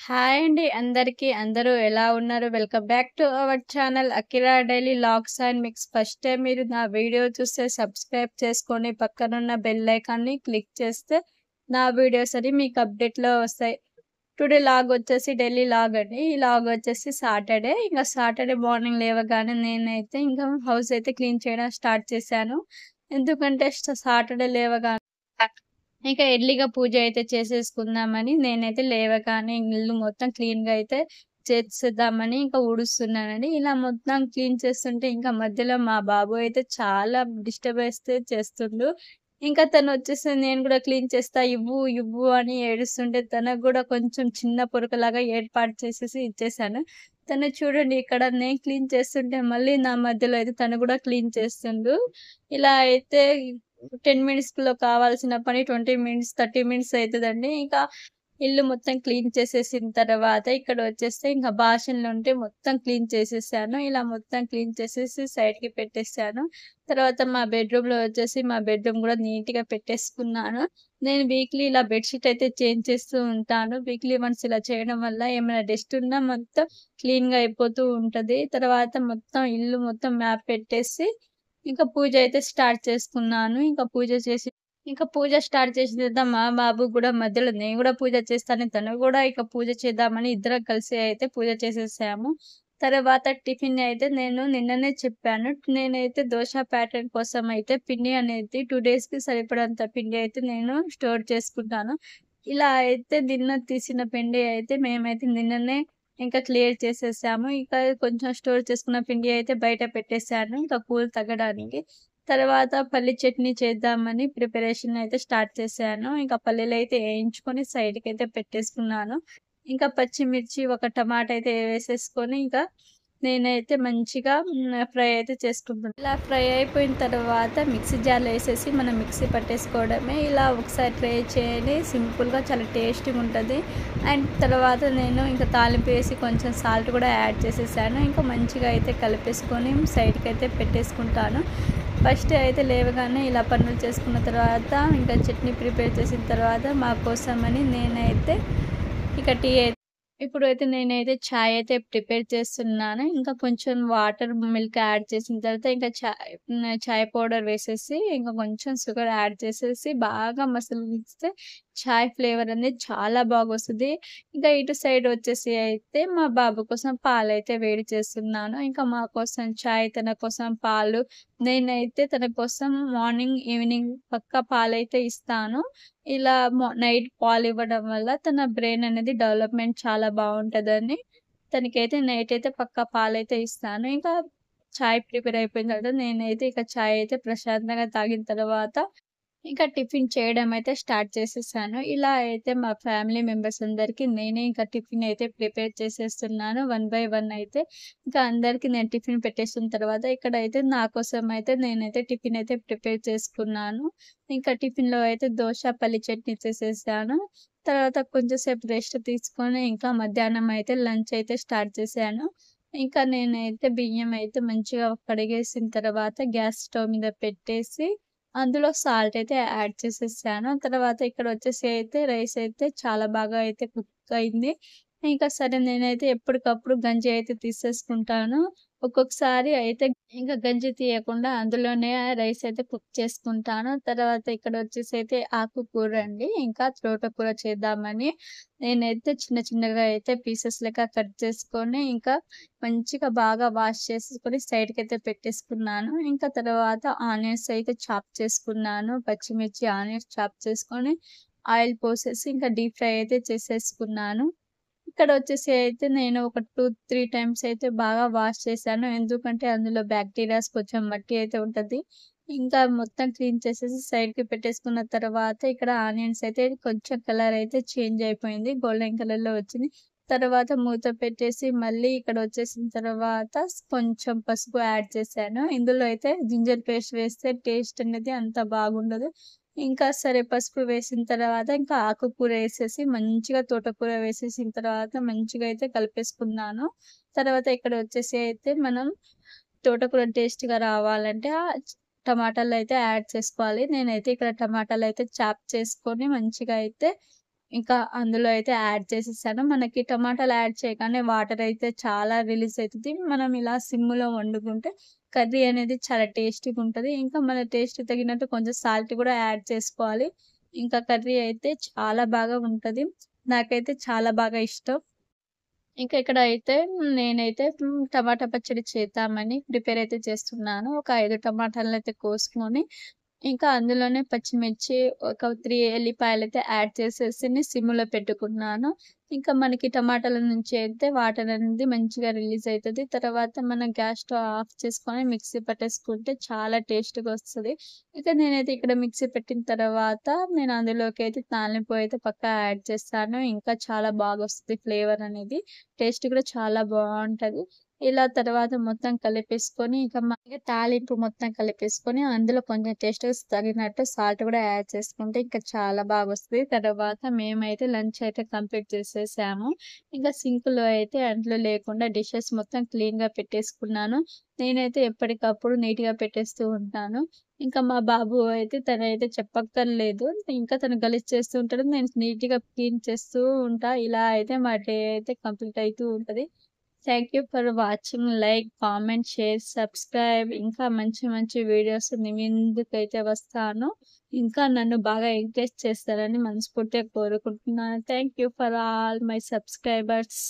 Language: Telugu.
హాయ్ అండి అందరికీ. అందరూ ఎలా ఉన్నారు? Welcome back to our channel Akira daily logs and mix. First time మీరు నా వీడియో చూస్తే సబ్స్క్రైబ్ చేసుకొని పక్కనున్న బెల్ ఐకాన్‌ని క్లిక్ చేస్తే నా వీడియోస్ అన్ని మీకు అప్డేట్‌లో వస్తాయి. టుడే లాగ్ వచ్చేసి ఢిల్లీ లాగ్ అండి. ఈ లాగ్ వచ్చేసి సాటర్డే. ఇంక సాటర్డే మార్నింగ్ లేవగానే నేనైతే ఇంకా హౌస్ అయితే క్లీన్ చేయడం స్టార్ట్ చేశాను. ఎందుకంటే సాటర్డే లేవగానే ఇక ఎర్లీగా పూజ అయితే చేసేసుకుందామని నేనైతే లేవగానే ఇల్లు మొత్తం క్లీన్‌గా అయితే చేసేద్దామని ఇంకా ఊడుస్తున్నానండి. ఇలా మొత్తం క్లీన్ చేస్తుంటే ఇంకా మధ్యలో మా బాబు అయితే చాలా డిస్టర్బ్ అయితే చేస్తుండు. ఇంకా తనొచ్చేసి నేను గూడా క్లీన్ చేస్తా ఇవ్వు, ఇవ్వు అని ఏడుస్తుంటే తనకు గూడా కొంచెం చిన్న పొరకలాగా ఏర్పాటు చేసేసి ఇచ్చేసాను. తను చూడండి ఇక్కడ నేను క్లీన్ చేస్తుంటే మళ్ళీ నా మధ్యలో అయితే తను గూడా క్లీన్ చేస్తుండు. ఇలా అయితే 10 మినిట్స్‌లో కావాల్సిన పని 20 మినిట్స్, 30 మినిట్స్ అయితదండి. ఇంకా ఇల్లు మొత్తం క్లీన్ చేసేసిన తర్వాత ఇక్కడొచ్చేస్తే ఇంకా బాసన్లుంటే మొత్తం క్లీన్ చేసేసాను. ఇలా మొత్తం క్లీన్ చేసేసి సైడ్‌కి పెట్టేసాను. తర్వాత మా బెడ్‌రూమ్‌లో వచ్చేసి మా బెడ్‌రూమ్ గూడా నీట్‌గా పెట్టేసుకున్నాను. నేను వీక్లీ ఇలా బెడ్‌షీట్ అయితే చేంజ్ చేస్తూ ఉంటాను. వీక్లీ వన్స్ ఇలా చేయడం వల్ల ఏమైనా డస్ట్ ఉన్నా మొత్తం క్లీన్‌గా అయిపోతూ ఉంటది. తర్వాత మొత్తం ఇల్లు మొత్తం మ్యాప్ పెట్టేసి ఇంకా పూజ అయితే స్టార్ట్ చేసుకున్నాను. ఇంకా పూజ స్టార్ట్ చేసిన తర్వాత మా బాబు గూడా మధ్యలో నేను గూడా పూజ చేస్తాను. తను గూడా ఇక పూజ చేద్దామని ఇద్దరం కలిసి అయితే పూజ చేసేసాము. తర్వాత టిఫిన్ అయితే నేను నిన్ననే చెప్పాను. నేనైతే దోస ప్యాటర్న్ కోసం అయితే పిండి అనేది 2 డేస్‌కి సరిపడంత పిండి అయితే నేను స్టోర్ చేసుకుంటాను. ఇలా అయితే నిన్న తీసిన పిండి అయితే మేమైతే నిన్ననే ఇంకా క్లియర్ చేసేసాము. ఇంకా కొంచెం స్టోర్ చేసుకున్న పిండి అయితే బయట పెట్టేసాను. ఇంకా కూల్ తగ్గడానికి. తర్వాత పల్లి చట్నీ చేద్దామని ప్రిపరేషన్ అయితే స్టార్ట్ చేశాను. ఇంకా పల్లీలైతే ఏయించుకొని సైడ్‌కైతే పెట్టేసుకున్నాను. ఇంకా పచ్చిమిర్చి, ఒక టమాటా అయితే వేసేసుకొని ఇంకా నేనైతే మంచిగా ఫ్రై అయితే చేసుకుంటున్నా. ఇలా ఫ్రై అయిపోయిన తర్వాత మిక్సీ జార్‌లో ఏసేసి మనం మిక్సీ పట్టేసుకోవడమే. ఇలా ఒకసారి ట్రై చేయండి. సింపుల్‌గా చాలా టేస్టీగా ఉంటది. అండ్ తర్వాత నేను ఇంకా తాలింపు వేసి కొంచెం సాల్ట్ కూడా యాడ్ చేసేసాను. ఇంకా మంచిగా అయితే కలిపేసుకొని సైడ్‌కైతే పెట్టేసుకుంటాను. ఫస్ట్ అయితే లేవగానే ఇలా పనులు చేసుకున్న తర్వాత ఇంకా చట్నీ ప్రిపేర్ చేసిన తర్వాత మా కోసమని నేనైతే ఇక ఇప్పుడైతే నేనైతే చాయ్ అయితే ప్రిపేర్ చేస్తున్నాను. ఇంకా కొంచెం వాటర్, మిల్క్ యాడ్ చేసిన తర్వాత ఇంకా చాయ్ పౌడర్ వేసేసి, ఇంకా కొంచెం షుగర్ యాడ్ చేసేసి బాగా మసలనిస్తే చాయ్ ఫ్లేవర్ అనేది చాలా బాగొస్తది. ఇంకా ఇటు సైడ్ వచ్చేసి అయితే మా బాబు కోసం పాలైతే వేడి చేస్తున్నాను. ఇంకా మా కోసం చాయ్, తన కోసం పాలు. నేనైతే తన కోసం మార్నింగ్, ఈవినింగ్ పక్కా పాలైతే ఇస్తాను. ఇలా నైట్ పాలివ్వడం వల్ల తన బ్రెయిన్ అనేది డెవలప్‌మెంట్ చాలా బావుంటదని, తనకైతే నైట్ అయితే పక్కా పాలైతే ఇస్తాను. ఇంకా చాయ్ ప్రిపేర్ అయిపోయిన తర్వాత నేనైతే ఇక చాయ్ అయితే ప్రశాంతంగా తాగిన తర్వాత ఇంకా టిఫిన్ చేయడం అయితే స్టార్ట్ చేసేసాను. ఇలా అయితే మా ఫ్యామిలీ మెంబర్స్ అందరికి నేనే ఇంకా టిఫిన్ అయితే ప్రిపేర్ చేసేస్తున్నాను. వన్ బై వన్ అయితే ఇంకా అందరికి నేను టిఫిన్ పెట్టేసిన తర్వాత ఇక్కడైతే నా కోసం అయితే నేనైతే టిఫిన్ అయితే ప్రిపేర్ చేసుకున్నాను. ఇంకా టిఫిన్‌లో అయితే దోస, పల్లి చట్నీ చేసేసాను. తర్వాత కొంచెం సేపు రెస్ట్ తీసుకొని ఇంకా మధ్యాహ్నం అయితే లంచ్ అయితే స్టార్ట్ చేశాను. ఇంకా నేనైతే బియ్యం అయితే మంచిగా కడిగేసిన తర్వాత గ్యాస్ స్టవ్ మీద పెట్టేసి అందులో సాల్ట్ అయితే యాడ్ చేసేసాను. తర్వాత ఇక్కడొచ్చేసి అయితే రైస్ అయితే చాలా బాగా అయితే కుక్ అయింది. ఇంకా సరే నేనైతే ఎప్పటికప్పుడు గంజి అయితే తీసేసుకుంటాను. ఒక్కొక్కసారి అయితే ఇంకా గంజి తీయకుండా అందులోనే రైస్ అయితే కుక్ చేసుకుంటాను. తర్వాత ఇక్కడొచ్చేసి అయితే ఆకుకూర అండి. ఇంకా తోటకూర చేద్దామని నేనైతే చిన్న చిన్నగా అయితే పీసెస్ లెక్క కట్ చేసుకొని ఇంకా మంచిగా బాగా వాష్ చేసుకొని సైడ్‌కైతే పెట్టేసుకున్నాను. ఇంకా తర్వాత ఆనియన్స్ అయితే చాప్ చేసుకున్నాను. పచ్చిమిర్చి, ఆనియన్స్ చాప్ చేసుకొని ఆయిల్ పోసేసి ఇంకా డీప్ ఫ్రై అయితే చేసేసుకున్నాను. ఇక్కడొచ్చేసి అయితే నేను ఒక 2, 3 టైమ్స్ అయితే బాగా వాష్ చేశాను. ఎందుకంటే అందులో బాక్టీరియాస్ కొంచెం మట్టి అయితే ఉంటది. ఇంకా మొత్తం క్లీన్ చేసేసి సైడ్‌కి పెట్టేసుకున్న తర్వాత ఇక్కడ ఆనియన్స్ అయితే కొంచెం కలర్ అయితే చేంజ్ అయిపోయింది. గోల్డెన్ కలర్‌లో వచ్చింది. తర్వాత మూత పెట్టేసి మళ్ళీ ఇక్కడొచ్చేసిన తర్వాత కొంచెం పసుపు యాడ్ చేశాను. ఇందులో అయితే జింజర్ పేస్ట్ వేస్తే టేస్ట్ అనేది అంత బాగుండదు. ఇంకా సరే పసుపు వేసిన తర్వాత ఇంకా ఆకుకూర ఏసేసి మంచిగా తోటకూర వేసేసిన తర్వాత మంచిగా అయితే కలిపేసుకున్నాను. తర్వాత ఇక్కడ వచ్చేసి అయితే మనం తోటకూర టేస్ట్‌గా రావాలంటే టమాటాలైతే యాడ్ చేసుకోవాలి. నేనైతే ఇక్కడ టమాటాలైతే చాప్ చేసుకొని మంచిగా అయితే ఇంకా అందులో అయితే యాడ్ చేసేసాను. మనకి టమాటాలు యాడ్ చేయగానే వాటర్ అయితే చాలా రిలీజ్ అయితది. మనం ఇలా సిమ్‌లో వండుకుంటే కర్రీ అనేది చాలా టేస్టీగుంటది. ఇంకా మన టేస్ట్‌కి తగినట్టు కొంచెం సాల్ట్ కూడా యాడ్ చేసుకోవాలి. ఇంకా కర్రీ అయితే చాలా బాగా ఉంటది. నాకైతే చాలా బాగా ఇష్టం. ఇంకా ఇక్కడైతే నేనైతే టమాటా పచ్చడి చేద్దామని ప్రిపేర్ అయితే చేస్తున్నాను. ఒక 5 టమాటాలనైతే కోసుకొని, ఇంకా అందులోనే పచ్చిమిర్చి ఒక 3 ఎల్లిపాయలైతే యాడ్ చేసేసిని సిమ్‌లో పెట్టుకున్నాను. ఇంకా మనకి టమాటాల నుంచి అయితే వాటర్ అనేది మంచిగా రిలీజ్ అయితది. తర్వాత మనం గ్యాస్ స్టవ్ ఆఫ్ చేసుకొని మిక్సీ పట్టేసుకుంటే చాలా టేస్ట్‌గొస్తది. ఇక నేనైతే ఇక్కడ మిక్సీ పెట్టిన తర్వాత నేను అందులోకైతే తాలింపు అయితే పక్కా యాడ్ చేస్తాను. ఇంకా చాలా బాగొస్తది ఫ్లేవర్ అనేది. టేస్ట్ కూడా చాలా బావుంటది. ఇలా తర్వాత మొత్తం కలిపేసుకొని ఇక తాలింపు మొత్తం కలిపేసుకొని అందులో కొంచెం టేస్ట్‌కి తగినట్టు సాల్ట్ కూడా యాడ్ చేసుకుంటే ఇంకా చాలా బాగొస్తది. తర్వాత మేమైతే లంచ్ అయితే కంప్లీట్ చేసేసాము. ఇంకా సింక్‌లో అయితే అంట్లు లేకుండా డిషెస్ మొత్తం క్లీన్‌గా పెట్టేసుకున్నాను. నేనైతే ఎప్పటికప్పుడు నీట్‌గా పెట్టేస్తూ ఉంటాను. ఇంకా మా బాబు అయితే తనైతే చెప్పక్కర్లేదు. ఇంకా తను గలీజ్ చేస్తూ ఉంటాడు. నేను నీట్‌గా క్లీన్ చేస్తూ ఉంటా. ఇలా అయితే మా డే అయితే కంప్లీట్ అయితూ ఉంటది. Thank you for watching. Like, comment, share, subscribe. ఇంకా మంచి మంచి వీడియోస్ మీ ముందుకైతే వస్తాను. ఇంకా నన్ను బాగా ఎంకరేజ్ చేస్తారని మనస్ఫూర్తిగా కోరుకుంటున్నాను. Thank you for all my subscribers.